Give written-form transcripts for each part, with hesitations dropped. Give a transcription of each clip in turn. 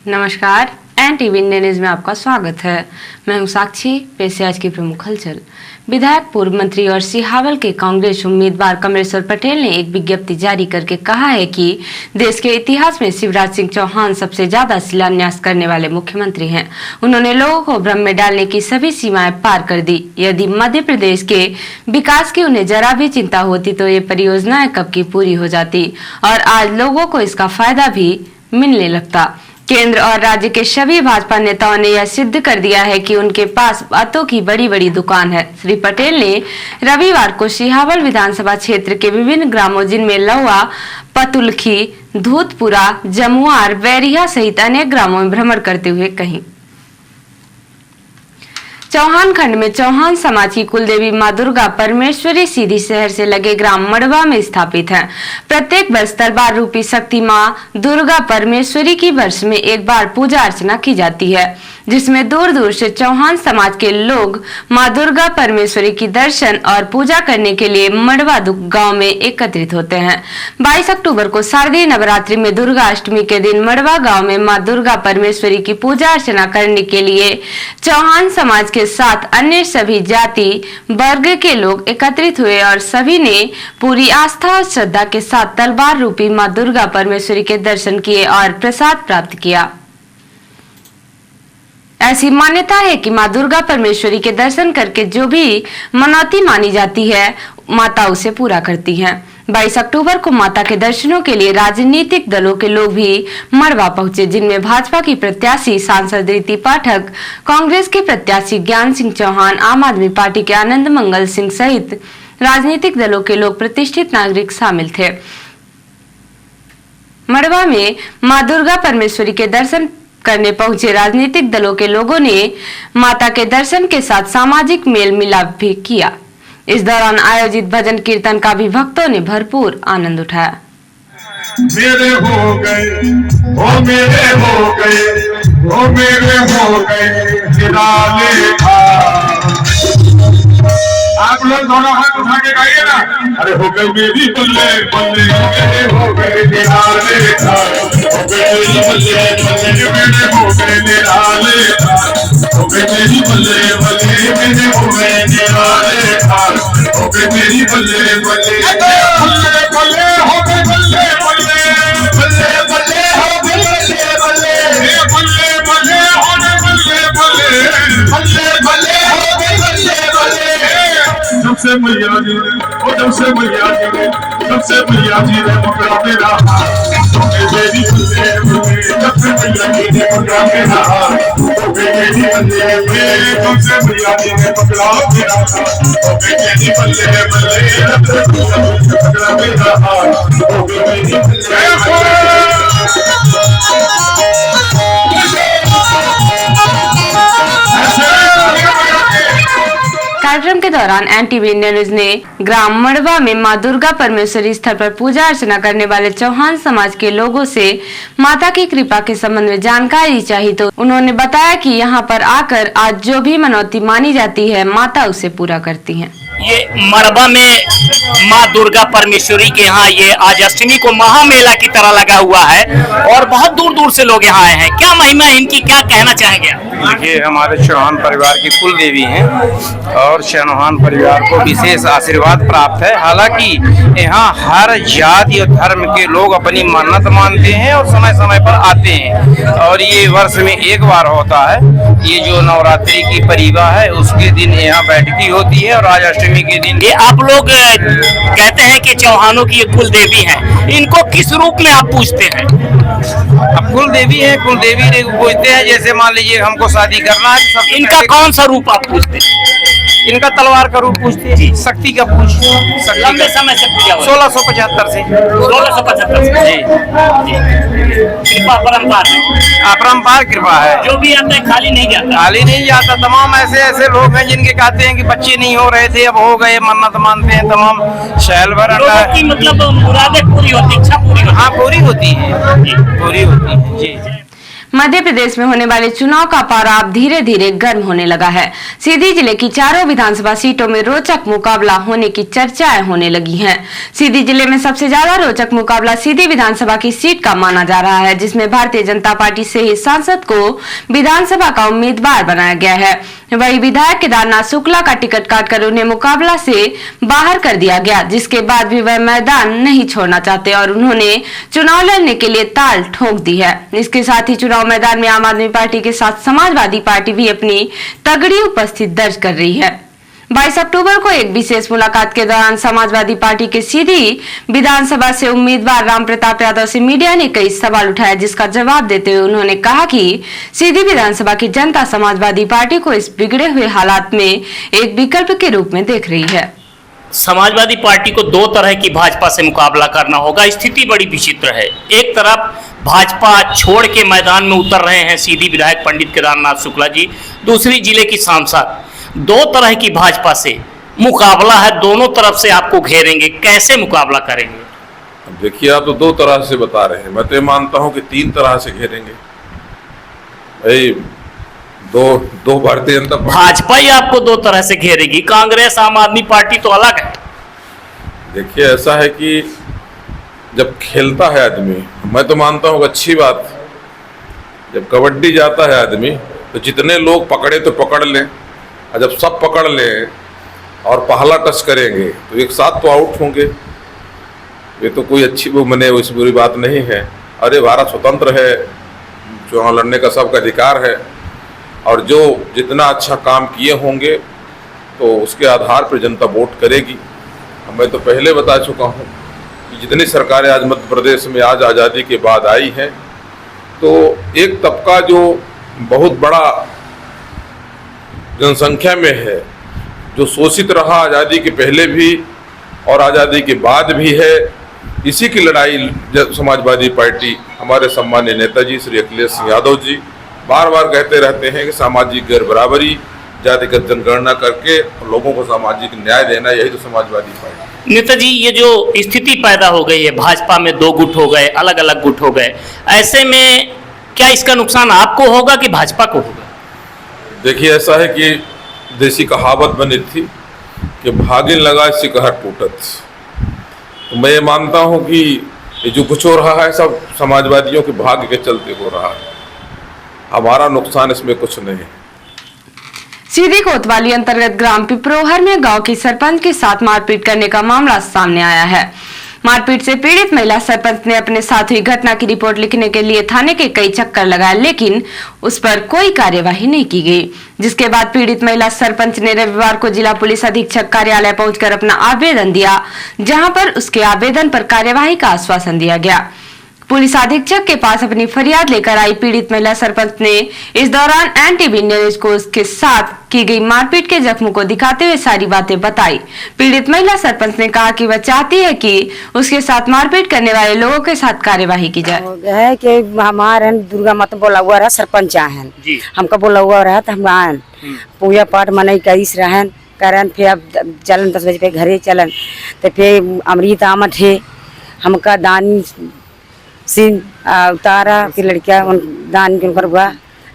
नमस्कार, NTV India news में आपका स्वागत है। मैं हूं साक्षी। पेश है आज की प्रमुख हलचल। विधायक, पूर्व मंत्री और सिहावल के कांग्रेस उम्मीदवार कमलेश्वर पटेल ने एक विज्ञप्ति जारी करके कहा है कि देश के इतिहास में शिवराज सिंह चौहान सबसे ज्यादा शिलान्यास करने वाले मुख्यमंत्री हैं। उन्होंने लोगों को भ्रम में डालने की सभी सीमाएं पार कर दी। यदि मध्य प्रदेश के विकास की उन्हें जरा भी चिंता होती तो ये परियोजनाएं कब की पूरी हो जाती और आज लोगों को इसका फायदा भी मिलने लगता। केंद्र और राज्य के सभी भाजपा नेताओं ने यह सिद्ध कर दिया है कि उनके पास बातों की बड़ी बड़ी दुकान है। श्री पटेल ने रविवार को सिहावल विधानसभा क्षेत्र के विभिन्न ग्रामों जिनमें लहुआ, पतुलखी, धूतपुरा, जमुआर, बैरिया सहित अनेक ग्रामों में भ्रमण करते हुए कही। चौहान खंड में चौहान समाज की कुलदेवी मां दुर्गा परमेश्वरी सीधी शहर से लगे ग्राम मड़वा में स्थापित है। प्रत्येक वर्ष तलवार रूपी शक्ति मां दुर्गा परमेश्वरी की वर्ष में एक बार पूजा अर्चना की जाती है, जिसमें दूर दूर से चौहान समाज के लोग मां दुर्गा परमेश्वरी की दर्शन और पूजा करने के लिए मड़वा गांव में एकत्रित होते हैं। 22 अक्टूबर को शारदीय नवरात्रि में दुर्गा अष्टमी के दिन मड़वा गांव में मां दुर्गा परमेश्वरी की पूजा अर्चना करने के लिए चौहान समाज के साथ अन्य सभी जाति वर्ग के लोग एकत्रित हुए और सभी ने पूरी आस्था और श्रद्धा के साथ तलवार रूपी मां दुर्गा परमेश्वरी के दर्शन किए और प्रसाद प्राप्त किया। ऐसी मान्यता है कि मां दुर्गा परमेश्वरी के दर्शन करके जो भी मनौती मानी जाती है माता उसे पूरा करती हैं। 22 अक्टूबर को माता के दर्शनों के लिए राजनीतिक दलों के लोग भी मड़वा पहुंचे, जिनमें भाजपा की प्रत्याशी सांसद रीति पाठक, कांग्रेस के प्रत्याशी ज्ञान सिंह चौहान, आम आदमी पार्टी के आनंद मंगल सिंह सहित राजनीतिक दलों के लोग, प्रतिष्ठित नागरिक शामिल थे। मड़वा में मां दुर्गा परमेश्वरी के दर्शन करने पहुंचे राजनीतिक दलों के लोगों ने माता के दर्शन के साथ सामाजिक मेल मिलाप भी किया। इस दौरान आयोजित भजन कीर्तन का भी भक्तों ने भरपूर आनंद उठाया। मेरे हो गए, ओ मेरे हो गए, ओ मेरे हो गए निराले था। आप लोग दोनों हाथ उठा के गाइए ना। अरे हो गए मेरी बल्ले बल्ले, मेरे हो गए निराले था। हो गए मेरी बल्ले बल्ले, मेरे हो गए निराले था। हो गए मेरी बल्ले बल्ले, मेरे हो गए निराले था। हो गए मेरी बल्ले बल्ले, बल्ले बल्ले हो गए बल्ले बल्ले, बल्ले बल्ले हो गए बल्ले बल्ले, बल्ले बल्ले हो गए बल्ले बल्ले, बल्ले बल्ले हो गए बल्ले बल्ले। जब से मैया जी ने, जब से मैया जी ने, जब से मैया जी ने पकड़ा मेरा हाथ, मेरी बल्ले बल्ले, जब से मैया जी ने पकड़ा मेरा हाथ, मेरी बल्ले बल्ले, जब से मैया जी ने पकड़ा मेरा हाथ, मेरी बल्ले बल्ले, जब से मैया जी ने पकड़ा मेरा हाथ, मेरी बल्ले बल्ले। कार्यक्रम के दौरान NTV इंडिया न्यूज ने ग्राम मड़वा में मां दुर्गा परमेश्वरी स्थल पर पूजा अर्चना करने वाले चौहान समाज के लोगों से माता की कृपा के संबंध में जानकारी चाहिए तो उन्होंने बताया कि यहां पर आकर आज जो भी मनौती मानी जाती है माता उसे पूरा करती हैं। ये मड़वा में माँ दुर्गा परमेश्वरी के यहाँ ये आज अष्टमी को महामेला की तरह लगा हुआ है और बहुत दूर दूर से लोग यहाँ आए हैं। क्या महिमा है इनकी, क्या कहना चाहेंगे? देखिए, हमारे चौहान परिवार की कुल देवी हैं और चौहान परिवार को विशेष आशीर्वाद प्राप्त है। हालांकि यहाँ हर जाति और धर्म के लोग अपनी मन्नत मानते हैं और समय समय पर आते हैं और ये वर्ष में एक बार होता है। ये जो नवरात्रि की परिवा है उसके दिन यहाँ बैठकी होती है और आज अष्टमी के दिन। ये आप लोग कहते हैं कि चौहानों की ये कुल देवी है, इनको किस रूप में आप पूछते हैं? अब कुल देवी है, कुल देवी पूछते हैं। जैसे मान लीजिए हमको शादी करना है, सब इनका कौन सा रूप आप पूछते हैं? इनका तलवार का रूप पूछते हैं, शक्ति का पूछते। लंबे समय से पूजा 1675 से 1675 से जी कृपा परंपार अपरंपार कृपा है। जो भी आता है खाली नहीं जाता, खाली नहीं जाता। तमाम ऐसे ऐसे लोग हैं जिनके कहते हैं कि बच्चे नहीं हो रहे थे, अब हो गए, मन्नत मानते हैं। तमाम शैल भर की मतलब मुरादें पूरी होती, इच्छा पूरी होती। हाँ, पूरी होती है, पूरी होती है जी। मध्य प्रदेश में होने वाले चुनाव का पारा अब धीरे धीरे गर्म होने लगा है। सीधी जिले की चारों विधानसभा सीटों में रोचक मुकाबला होने की चर्चाएं होने लगी हैं। सीधी जिले में सबसे ज्यादा रोचक मुकाबला सीधी विधानसभा की सीट का माना जा रहा है, जिसमें भारतीय जनता पार्टी से ही सांसद को विधानसभा का उम्मीदवार बनाया गया है। वही विधायक केदारनाथ शुक्ला का टिकट काटकर उन्हें मुकाबला से बाहर कर दिया गया, जिसके बाद भी वह मैदान नहीं छोड़ना चाहते और उन्होंने चुनाव लड़ने के लिए ताल ठोक दी है। इसके साथ ही चुनाव मैदान में आम आदमी पार्टी के साथ समाजवादी पार्टी भी अपनी तगड़ी उपस्थिति दर्ज कर रही है। 22 अक्टूबर को एक विशेष मुलाकात के दौरान समाजवादी पार्टी के सीधी विधानसभा से उम्मीदवार राम प्रताप यादव से मीडिया ने कई सवाल उठाया, जिसका जवाब देते हुए उन्होंने कहा कि सीधी विधानसभा की जनता समाजवादी पार्टी को इस बिगड़े हुए हालात में एक विकल्प के रूप में देख रही है। समाजवादी पार्टी को दो तरह की भाजपा से मुकाबला करना होगा। स्थिति बड़ी विचित्र है। एक तरफ भाजपा छोड़ के मैदान में उतर रहे हैं सीधी विधायक पंडित केदारनाथ शुक्ला जी, दूसरी जिले की सांसद। दो तरह की भाजपा से मुकाबला है, दोनों तरफ से आपको घेरेंगे, कैसे मुकाबला करेंगे? देखिए, आप तो दो तरह से बता रहे हैं, मैं तो मानता हूं कि तीन तरह से घेरेंगे। भाई दो भारतीय जनता भाजपा ही आपको दो तरह से घेरेगी, कांग्रेस आम आदमी पार्टी तो अलग है। देखिए, ऐसा है कि जब खेलता है आदमी, मैं तो मानता हूँ अच्छी बात, जब कबड्डी जाता है आदमी तो जितने लोग पकड़े तो पकड़ लें, और जब सब पकड़ लें और पहला टच करेंगे तो एक साथ तो आउट होंगे। ये तो कोई अच्छी इस बुरी बात नहीं है। अरे भारत स्वतंत्र है, चुनाव लड़ने का सबका अधिकार है, और जो जितना अच्छा काम किए होंगे तो उसके आधार पर जनता वोट करेगी। मैं तो पहले बता चुका हूँ कि जितनी सरकारें आज मध्य प्रदेश में आज आज़ादी के बाद आई हैं, तो एक तबका जो बहुत बड़ा जनसंख्या में है, जो शोषित रहा आज़ादी के पहले भी और आज़ादी के बाद भी है, इसी की लड़ाई समाजवादी पार्टी हमारे सम्मानीय नेताजी श्री अखिलेश सिंह यादव जी बार बार कहते रहते हैं कि सामाजिक गैर बराबरी, जातिगत जनगणना करके लोगों को सामाजिक न्याय देना, यही तो समाजवादी पार्टी। नेताजी, ये जो स्थिति पैदा हो गई है, भाजपा में दो गुट हो गए, अलग अलग गुट हो गए, ऐसे में क्या इसका नुकसान आपको होगा कि भाजपा को होगा? देखिए, ऐसा है कि देसी कहावत बनी थी कि भागिन लगा शिकहर टूटत। तो मैं ये मानता हूँ कि ये जो कुछ हो रहा है सब समाजवादियों के भाग्य के चलते हो रहा है, हमारा नुकसान इसमें कुछ नहीं है। सीधी कोतवाली अंतर्गत ग्राम पिपरोहर में गांव की सरपंच के साथ मारपीट करने का मामला सामने आया है। मारपीट से पीड़ित महिला सरपंच ने अपने साथ हुई घटना की रिपोर्ट लिखने के लिए थाने के कई चक्कर लगाए, लेकिन उस पर कोई कार्यवाही नहीं की गई, जिसके बाद पीड़ित महिला सरपंच ने रविवार को जिला पुलिस अधीक्षक कार्यालय पहुंचकर अपना आवेदन दिया, जहां पर उसके आवेदन पर कार्यवाही का आश्वासन दिया गया। पुलिस अधीक्षक के पास अपनी फरियाद लेकर आई पीड़ित महिला सरपंच ने इस दौरान एनटीवी न्यूज को उसके साथ की गई मारपीट के जख्मों को दिखाते हुए सारी बातें बताई। पीड़ित महिला सरपंच ने कहा कि वह चाहती है कि उसके साथ मारपीट करने वाले लोगों के साथ कार्यवाही की जाए। है कि हमारे दुर्गा माता बोला हुआ रहा, सरपंच आहन हमका बोला हुआ रहा, तो हम आन पूजा पाठ मनाई करीस रहन करन, फिर अब चलन 10 बजे पे घरे चलन, तो फिर अमृत आमद है हमका दानी सिंह उतारा कि लड़किया दान के ऊपर हुआ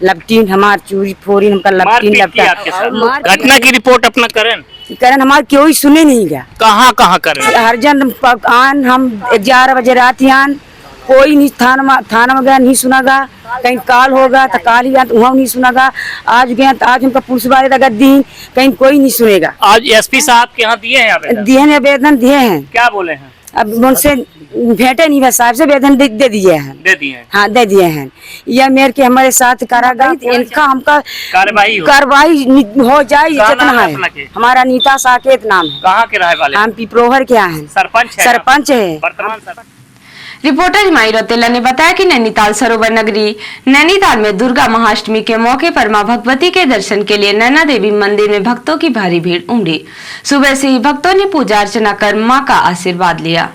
लपटीन हमार चूरी फोरी हमका लपटीन लपटा। घटना की रिपोर्ट अपना करें हमार कोई सुने नहीं गया। कहाँ करें? हर जन आन हम 11 बजे रात आन, कोई नहीं थाना में गया नहीं सुनागा, कहीं काल होगा तो काल ही गया तो वहाँ नहीं सुनागा, आज गया तो आज हमका पुलिस वाले लगा दी, कहीं कोई नहीं सुनेगा। आज एसपी साहब के यहाँ दिए हैं आवेदन दिए हैं। क्या बोले हैं? अब उनसे भेंटे नहीं है, साहब से आवेदन दे दिए हैं। दे दिए हैं? हाँ, दे दिए हैं। यह मेरे के हमारे साथ करा गई, इनका हमका कार्रवाई हो जाए जितना है। हमारा नीता साकेत नाम है। कहाँ के रहे वाले? हम पिपरोहर के हैं। सरपंच है वर्तमान सरपंच। रिपोर्टर हिमाई रौतेला ने बताया कि नैनीताल सरोवर नगरी नैनीताल में दुर्गा महाअष्टमी के मौके पर मां भगवती के दर्शन के लिए नैना देवी मंदिर में भक्तों की भारी भीड़ उमड़ी। सुबह से ही भक्तों ने पूजा अर्चना कर मां का आशीर्वाद लिया।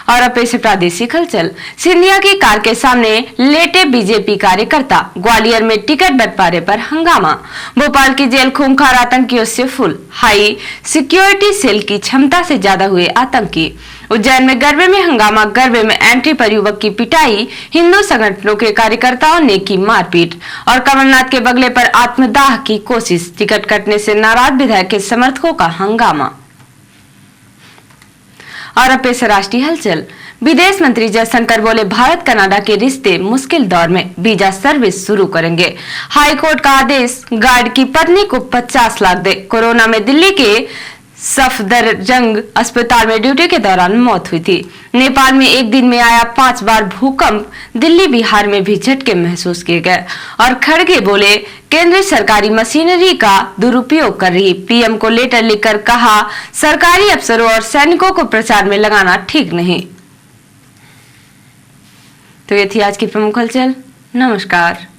और अब पेश है प्रादेशिक हलचल। सिंधिया की कार के सामने लेटे बीजेपी कार्यकर्ता, ग्वालियर में टिकट बंटवारे पर हंगामा, भोपाल की जेल खूंखार आतंकियों से फुल, हाई सिक्योरिटी सेल की क्षमता से ज्यादा हुए आतंकी, उज्जैन में गरबे में हंगामा, गरबे में एंट्री पर युवक की पिटाई, हिंदू संगठनों के कार्यकर्ताओं ने की मारपीट और कमलनाथ के बगले पर आत्मदाह की कोशिश, टिकट कटने से नाराज विधायक के समर्थकों का हंगामा। और अब पेश है राष्ट्रीय हलचल। विदेश मंत्री जयशंकर बोले, भारत कनाडा के रिश्ते मुश्किल दौर में वीजा सर्विस शुरू करेंगे। हाई कोर्ट का आदेश, गार्ड की पत्नी को 50 लाख दे। कोरोना में दिल्ली के सफदरजंग अस्पताल में ड्यूटी के दौरान मौत हुई थी। नेपाल में एक दिन में आया 5 बार भूकंप, दिल्ली बिहार में भी झटके महसूस किए गए। और खड़गे बोले, केंद्र सरकारी मशीनरी का दुरुपयोग कर रही। पीएम को लेटर लिखकर कहा, सरकारी अफसरों और सैनिकों को प्रचार में लगाना ठीक नहीं। तो ये थी आज की प्रमुख हलचल। नमस्कार।